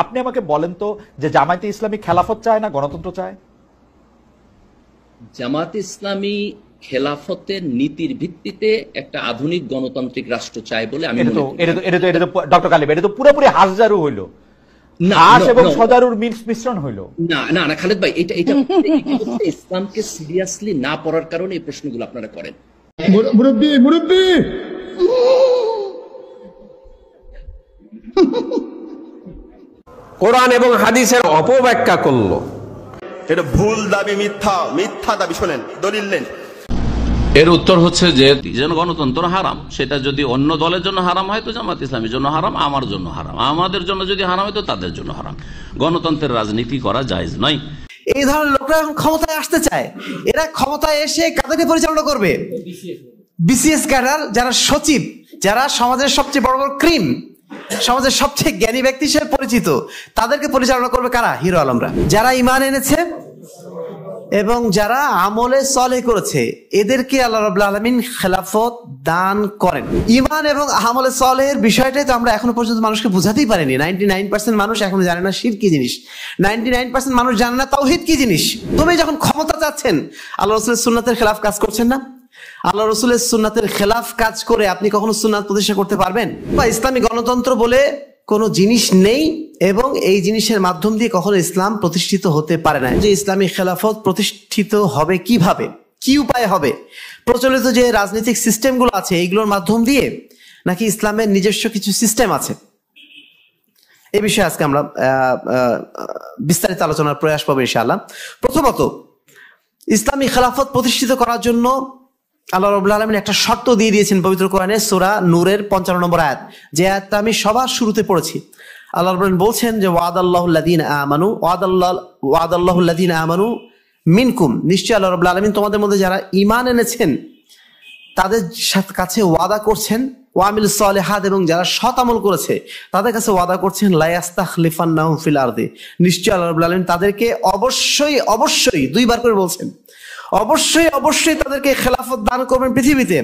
আপনি আমাকে বলেন তো যে জামায়াতে ইসলামী খেলাফত চায় না গণতন্ত্র চায়? জামায়াতে ইসলামী খেলাফতের নীতির ভিত্তিতে একটা আধুনিক গণতান্ত্রিক রাষ্ট্র চায় বলে আমি মনে করি। এটা তো ডক্টর গালিব, এটা তো পুরোপুরি হাজারু হইল, হাস এবং সজারুর মিশ্রণ হইল। না না না খালেদ ভাই, এটা ইসলামকে সিরিয়াসলি না পড়ার কারণে এই প্রশ্নগুলো আপনারা করেন। মুরব্বি মুরব্বি কোরআন এবং হাদিসের অপব্যাখ্যা করলো, এটা ভুল দাবি, মিথ্যা দাবি। শোনেন দলিল নেন। এর উত্তর হচ্ছে যে গণতন্ত্র হারাম, সেটা যদি অন্য দলের জন্য হারাম হয় তো জামাত ইসলামের জন্য হারাম, আমার জন্য হারাম, আমাদের জন্য যদি হারাম হয় তো তাদের জন্য হারাম। গণতন্ত্রের রাজনীতি করা জায়েজ নয়। এই ধরনের লোকরা এখন ক্ষমতায় আসতে চায়। এরা ক্ষমতায় এসে কাদেরকে পরিচালনা করবে? বিসিএস ক্যাডার, যারা সচিব, যারা সমাজের সবচেয়ে বড় বড় ক্রিম, সমাজের সবচেয়ে জ্ঞানী ব্যক্তি হিসেবে পরিচিত, তাদেরকে পরিচালনা করবে কারা? হিরো আলমরা। যারা ঈমান এনেছে এবং যারা আমলে সলেহ করেছে, এদেরকে আল্লাহ রাব্বুল আলামিন খেলাফত দান করেন। ঈমান এবং আমলে সলেহের বিষয়টাই তো আমরা এখনো পর্যন্ত মানুষকে বুঝাতেই পারিনি। 99% মানুষ এখনো জানে না শিরক কি জিনিস, 99% মানুষ জানে না তাওহীদ কি জিনিস। তবে যখন ক্ষমতা চাচ্ছেন, আল্লাহ রাসূলের সুন্নাতের খেলাফ কাজ করছেন না? আল্লাহ রাসূলের সুন্নাতের খেলাফ কাজ করে আপনি কখনো সুন্নাত প্রতিষ্ঠা করতে পারবেন? বা ইসলামী গণতন্ত্র বলে কোনো জিনিস নেই এবং এই জিনিসের মাধ্যম দিয়ে কখনো ইসলাম প্রতিষ্ঠিত হতে পারে না। যে ইসলামী খেলাফত প্রতিষ্ঠিত হবে কিভাবে, কি উপায় হবে? প্রচলিত যে রাজনৈতিক সিস্টেমগুলো আছে এইগুলোর মাধ্যম দিয়ে, নাকি ইসলামের নিজস্ব কিছু সিস্টেম আছে? এই বিষয়ে আজকে আমরা বিস্তারিত আলোচনার প্রয়াস পাবো ইনশাআল্লাহ। প্রথমত, ইসলামী খেলাফত প্রতিষ্ঠিত করার জন্য আল্লাহ রাব্বুল আলামিন একটা শর্ত দিয়ে দিয়েছেন পবিত্র কোরআনে, সূরা নূরের 55 নম্বর আয়াত, যে আয়াতটা আমি সবার শুরুতে পড়েছি। আল্লাহ রাব্বুল আলামিন বলছেন যে ওয়াদাল্লাহুল্লাযীনা আমানু মিনকুম, নিশ্চয়ই আল্লাহ রাব্বুল আলামিন তোমাদের মধ্যে যারা ঈমান এনেছেন তাদের কাছে ওয়াদা করছেন, ওয়ামিলুস সালিহাত, এবং যারা সৎ আমল করেছে তাদের কাছে ওয়াদা করছেন, লা ইয়াস্তাখলিফান্নাহুম ফিল আরদি, নিশ্চয়ই আল্লাহ রাব্বুল আলামিন তাদেরকে অবশ্যই দুইবার করে বলছেন, অবশ্যই তাদেরকে খেলাফত দান করবেন পৃথিবীতে।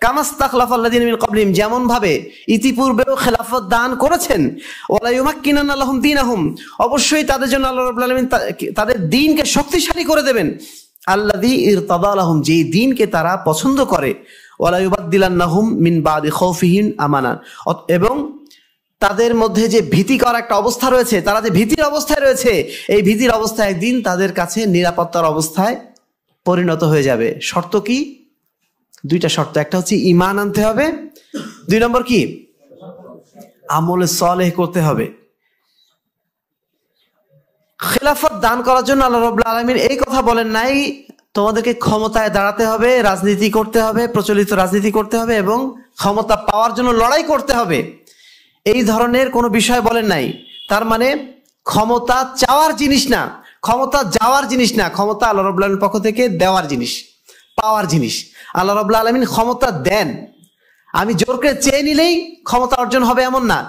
কামাস্তাখলাফাল্লাযীনা মিন ক্বাবলিহিম, যেমন ভাবে ইতিপূর্বেও খেলাফত দান করেছেন। ওয়ালা ইউমাক্কিনান্না লাহুম দীনাহুম, অবশ্যই তাদের জন্য আল্লাহ রাব্বুল আলামিন তাদের দ্বীনকে শক্তিশালী করে দেবেন। আল্লাযী ইরতাদা লাহুম, যেই দ্বীনকে তারা পছন্দ করে। ওয়ালা ইউবাদদিলান্নাহুম মিন বাদি খাউফিহিম আমানা, এবং তাদের মধ্যে যে ভীতিকর একটা অবস্থা রয়েছে, তারা যে ভীতির অবস্থায় রয়েছে, এই ভীতির অবস্থায় একদিন তাদের কাছে নিরাপত্তার অবস্থায় পরিণত হয়ে যাবে। শর্ত কি? দুইটা শর্ত। একটা হচ্ছে ঈমান আনতে হবে, 2 নম্বর কি? আমলে সলেহ করতে হবে। খেলাফত দান করার জন্য আল্লাহ রাব্বুল আলামিন এই কথা বলেন নাই তোমাদেরকে ক্ষমতায় দাঁড়াতে হবে, রাজনীতি করতে হবে, প্রচলিত রাজনীতি করতে হবে এবং ক্ষমতা পাওয়ার জন্য লড়াই করতে হবে, এই ধরনের কোনো বিষয় বলেন নাই। তার মানে ক্ষমতা চাওয়ার জিনিস না, ক্ষমতা যাওয়ার জিনিস না, ক্ষমতা আল্লাহ রাব্বুল আলামিনের পক্ষ থেকে দেওয়ার জিনিস, পাওয়ার জিনিস। আল্লাহ রাব্বুল আলামিন ক্ষমতা দেন, আমি জোর করে চেয়ে নিলেই ক্ষমতা অর্জন হবে এমন না।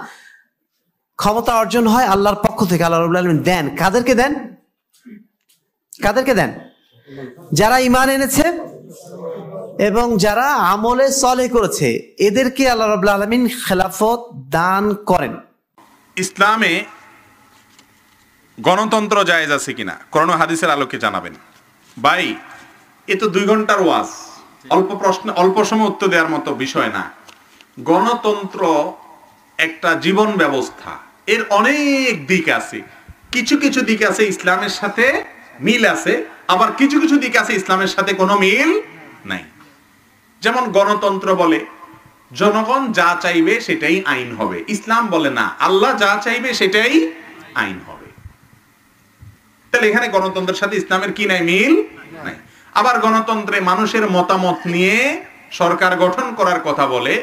ক্ষমতা অর্জন হয় আল্লাহর পক্ষ থেকে, আল্লাহ রাব্বুল আলামিন দেন। কাদেরকে দেন? যারা ঈমান এনেছে এবং যারা আমলে সলেহ করেছে, এদেরকে আল্লাহ রাব্বুল আলামিন খেলাফত দান করেন। ইসলামে গণতন্ত্র জায়েজ আছে কিনা কোরআন ও হাদিসের আলোকে জানাবেন। ভাই, এ তো 2 ঘন্টার ওয়াজ, অল্প প্রশ্ন অল্প সময় উত্তর দেওয়ার মতো বিষয় না। গণতন্ত্র একটা জীবন ব্যবস্থা, এর অনেক দিক আছে। কিছু কিছু দিক আছে ইসলামের সাথে মিল আছে, আবার কিছু কিছু দিক আছে ইসলামের সাথে কোনো মিল নাই। যেমন গণতন্ত্র বলে জনগণ যা চাইবে সেটাই আইন হবে, ইসলাম বলে না, আল্লাহ যা চাইবে সেটাই আইন হবে। তাহলে এখানে গণতন্ত্রের সাথে ইসলামের কি নাই? মিল নাই। আবার গণতন্ত্রে মানুষের মতামত নিয়ে সরকার গঠন করার কথা বলে।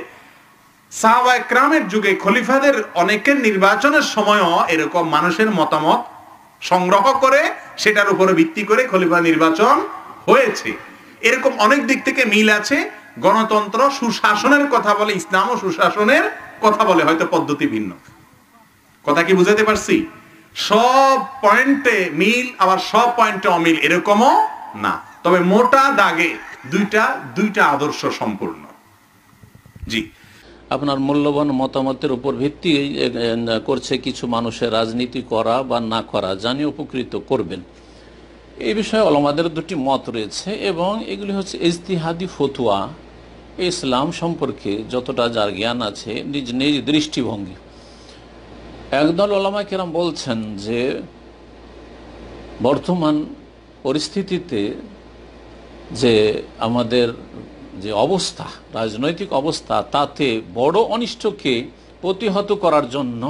সাহাবায়ে কেরামের যুগে খলিফাদের অনেকের নির্বাচনের সময়ও এরকম মানুষের মতামত সংগ্রহ করে সেটার উপরে ভিত্তি করে খলিফা নির্বাচন হয়েছে। এরকম অনেক দিক থেকে মিল আছে। গণতন্ত্র সুশাসনের কথা বলে, ইসলামও সুশাসনের কথা বলে, হয়তো পদ্ধতি ভিন্ন। কথা কি বুঝাতে পারছি? সব পয়েন্টে মিল, আবার সব পয়েন্টে অমিল এরকমও না, তবে মোটা দাগে দুইটা আদর্শ সম্পূর্ণ। জি, আপনার মূল্যবান মতামতের উপর ভিত্তি করছে কিছু মানুষের রাজনীতি করা বা না করা, জানি উপকৃত করবেন। এই বিষয়ে ওলামাদের দুটি মত রয়েছে এবং এগুলি হচ্ছে ইজতিহাদি ফতোয়া। ইসলাম সম্পর্কে যতটা যার জ্ঞান আছে নিজ নিজ দৃষ্টিভঙ্গি। একদল ওলামা কেরাম বলছেন যে বর্তমান পরিস্থিতিতে যে আমাদের যে অবস্থা, রাজনৈতিক অবস্থা, তাতে বড় অনিষ্টকে প্রতিহত করার জন্য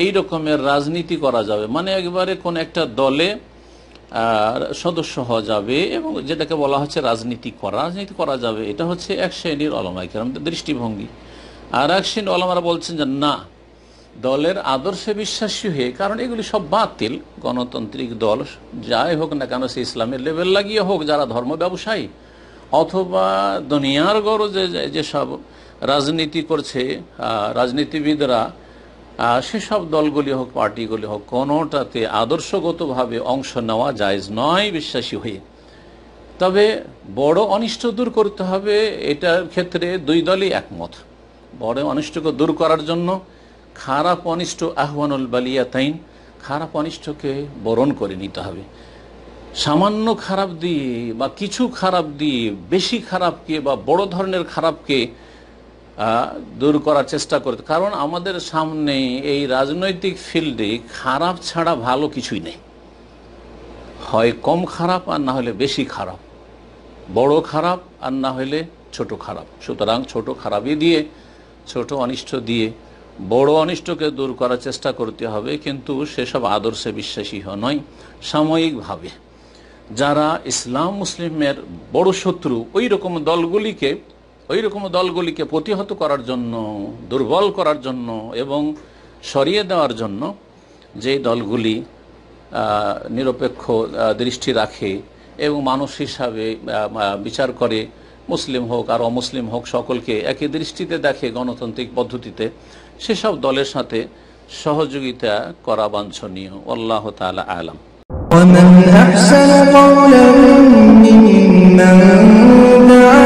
এই রকমের রাজনীতি করা যাবে, মানে একবারে কোন একটা দলে সদস্য হওয়া যাবে এবং যেটাকে বলা হচ্ছে রাজনীতি করা যাবে। এটা হচ্ছে এক শ্রেণীর ওলামা কেরামদের দৃষ্টিভঙ্গি। আর এক শ্রেণীর ওলামারা বলছেন যে না, দলের আদর্শে বিশ্বাসী হয়ে, কারণ এগুলি সব বাতিল, গণতান্ত্রিক দল যাই হোক না কেন, সে ইসলামের লেভেল লাগিয়ে হোক, যারা ধর্ম ব্যবসায়ী অথবা দুনিয়ার গরজে যেসব রাজনীতি করছে রাজনীতিবিদরা, সেসব দলগুলি হোক, পার্টিগুলি হোক, কোনোটাতে আদর্শগতভাবে অংশ নেওয়া জায়েজ নয় বিশ্বাসী হয়ে। তবে বড় অনিষ্ট দূর করতে হবে, এটার ক্ষেত্রে দুই দলই একমত। বড় অনিষ্টকে দূর করার জন্য খারাপ অনিষ্ট আহ্বানুল বালিয়াতাইন, খারাপ অনিষ্টকে বরণ করে নিতে হবে। সামান্য খারাপ দিয়ে বা কিছু খারাপ দিয়ে বেশি খারাপকে বা বড় ধরনের খারাপকে দূর করার চেষ্টা করতে, কারণ আমাদের সামনে এই রাজনৈতিক ফিল্ডে খারাপ ছাড়া ভালো কিছুই নেই। হয় কম খারাপ আর না হলে বেশি খারাপ, বড় খারাপ আর না হলে ছোট খারাপ। সুতরাং ছোট খারাপই দিয়ে, ছোট অনিষ্ট দিয়ে বড় অনিষ্টকে দূর করার চেষ্টা করতে হবে, কিন্তু সেসব আদর্শে বিশ্বাসী নয়। সাময়িকভাবে যারা ইসলাম মুসলিমের বড় শত্রু, ওই রকম দলগুলিকে প্রতিহত করার জন্য, দুর্বল করার জন্য এবং সরিয়ে দেওয়ার জন্য, যে দলগুলি নিরপেক্ষ দৃষ্টি রাখে এবং মানুষ হিসাবে বিচার করে, মুসলিম হোক আর অমুসলিম হোক সকলকে একই দৃষ্টিতে দেখে গণতান্ত্রিক পদ্ধতিতে, সেসব দলের সাথে সহযোগিতা করা বাঞ্ছনীয়। আল্লাহ তাআলা আলাম। ومن أحسن قولا ممن دعا